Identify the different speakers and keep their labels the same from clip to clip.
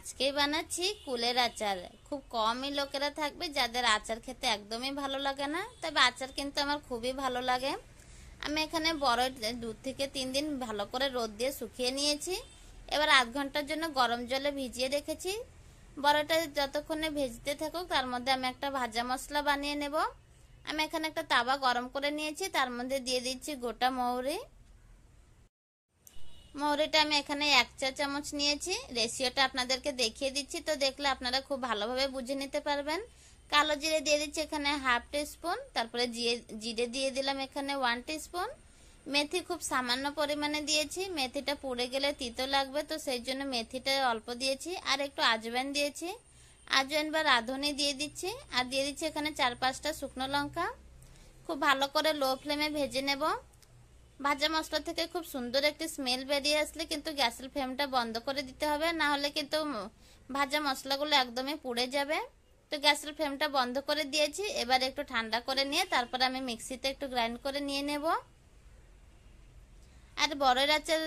Speaker 1: আজকেই বানাচ্ছি কুলের আচার। খুব কমই লোকেরা থাকবে যাদের আচার খেতে একদমই ভালো লাগে না, তবে আচার কিন্তু আমার খুবই ভালো লাগে। আমি এখানে বড় 2 থেকে 3 দিন ভালো করে রোদ দিয়ে শুকিয়ে নিয়েছি। এবার আধ ঘন্টার জন্য গরম জলে ভিজিয়ে রেখেছি। বড়টা যতক্ষণে ভেজতে থাকুক তার মধ্যে আমি একটা ভাজা মশলা বানিয়ে নেব। আমি এখানে একটা তাওয়া গরম করে নিয়েছি, তার মধ্যে দিয়ে দিচ্ছি গোটা মৌরি। মৌরিটা আমি এখানে 1 চা চামচ নিয়েছি। রেশিওটা আপনাদেরকে দেখিয়ে দিচ্ছি, তো দেখলে আপনারা খুব ভালোভাবে বুঝে নিতে পারবেন। কালো জিরে দিয়ে দিচ্ছি এখানে 1/2 টিস্পুন, তারপরে জিরে দিয়ে দিলাম এখানে 1 টিস্পুন। মেথি খুব সামান্য পরিমাণে দিয়েছি, মেথিটা পুড়ে গেলে তিতো লাগবে, তো সেই জন্য মেথিটা অল্প দিয়েছি। আর একটু আজওয়াইন দিয়েছি, আজওয়াইন বা রাঁধুনি দিয়ে দিচ্ছি। আর দিয়ে দিচ্ছি এখানে 4-5টা শুকনো লঙ্কা। খুব ভালো করে লো ফ্লেমে ভেজে নেব। ভাজা মশলা থেকে খুব সুন্দর একটি স্মেল বেরিয়ে আসলে কিন্তু গ্যাসের ফ্লেমটা বন্ধ করে দিতে হবে, না হলে কিন্তু ভাজা মশলাগুলো একদমই পুড়ে যাবে। তো গ্যাসের ফ্লেমটা বন্ধ করে দিয়েছি। এবার একটু ঠান্ডা করে নিয়ে তারপর আমি মিক্সিতে একটু গ্রাইন্ড করে নিয়ে নেব। আর বড়ের আচার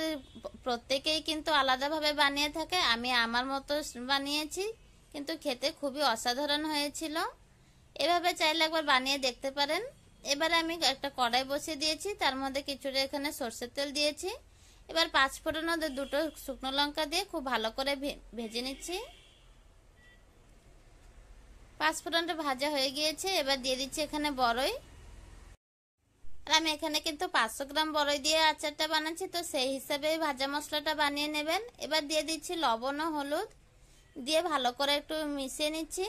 Speaker 1: প্রত্যেকেই কিন্তু আলাদাভাবে বানিয়ে থাকে, আমি আমার মতো বানিয়েছি, কিন্তু খেতে খুবই অসাধারণ হয়েছিল। এভাবে চাইলে একবার বানিয়ে দেখতে পারেন। এবারে আমি একটা কড়াই বসিয়ে দিয়েছি, তার মধ্যে কিছুটা এখানে সরষের তেল দিয়েছি। এবার 5 ফোড়ন ও 2টো শুকনো লঙ্কা দিয়ে খুব ভালো করে ভেজে নিচ্ছি। 5 ফোড়নটা ভাজা হয়ে গিয়েছে। এবার দিয়ে দিচ্ছি এখানে বড়ই। আর আমি এখানে কিন্তু 500 গ্রাম বড়ই দিয়ে আচারটা বানাচ্ছি, তো সেই হিসাবে ভাজা মশলাটা বানিয়ে নেবেন। এবার দিয়ে দিচ্ছি লবণ ও হলুদ, দিয়ে ভালো করে একটু মিশিয়ে নিচ্ছি।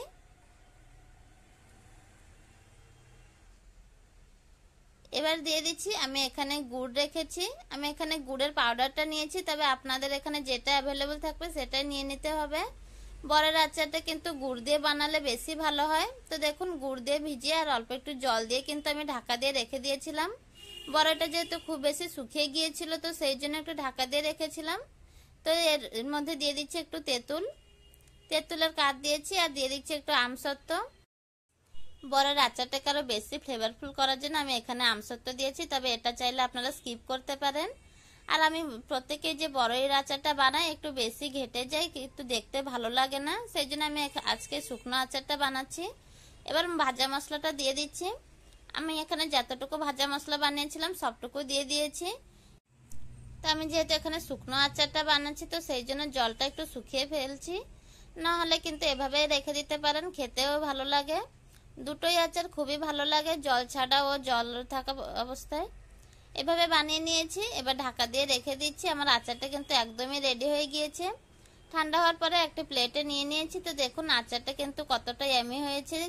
Speaker 1: এবার দিয়ে দিচ্ছি আমি এখানে গুড় রেখেছি। আমি এখানে গুড়ের পাউডারটা নিয়েছি, তবে আপনাদের এখানে যেটা অ্যাভেলেবল থাকবে সেটাই নিয়ে নিতে হবে। বড়ের আচারটা কিন্তু গুড় দিয়ে বানালে বেশি ভালো হয়। তো দেখুন, গুড় দিয়ে ভিজিয়ে আর অল্প একটু জল দিয়ে কিন্তু আমি ঢাকা দিয়ে রেখে দিয়েছিলাম। বড়াটা যেহেতু খুব বেশি শুকিয়ে গিয়েছিল, তো সেই জন্য একটু ঢাকা দিয়ে রেখেছিলাম। তো এর মধ্যে দিয়ে দিচ্ছি একটু তেঁতুলের কাঠ দিয়েছি, আর দিয়ে দিচ্ছি একটু আমসত্ত্ব। বড়ের আচারটাকে আরো বেশি ফ্লেভারফুল করার জন্য আমি এখানে আমসত্ত্ব দিয়েছি, তবে এটা চাইলে আপনারা স্কিপ করতে পারেন। আর আমি প্রত্যেকে যে বড়ের আচারটা বানাই একটু বেশি ঘেটে যায়, কিন্তু দেখতে ভালো লাগে না, সেই জন্য আমি আজকে শুকনো আচারটা বানাচ্ছি। এবার ভাজা মশলাটা দিয়ে দিচ্ছি। আমি এখানে যতটুকু ভাজা মশলা বানিয়েছিলাম সবটুকু দিয়ে দিয়েছি। তো আমি যেহেতু এখানে শুকনো আচারটা বানাচ্ছি, তো সেই জন্য জলটা একটু শুকিয়ে ফেলছি, না হলে কিন্তু এভাবে রেখে দিতে পারেন, খেতেও ভালো লাগে। দুটোই আচার খুবই ভালো লাগে, জল ছাড়া ও জল থাকা অবস্থায়। এভাবে বানিয়ে নিয়েছি। এবার ঢাকা দিয়ে রেখে দিচ্ছি। আমার আচারটা কিন্তু একদমই রেডি হয়ে গিয়েছে। ঠান্ডা হওয়ার পরে একটা প্লেটে নিয়ে নিয়েছি। তো দেখুন আচারটা কিন্তু কতটা ইয়ামি হয়েছে।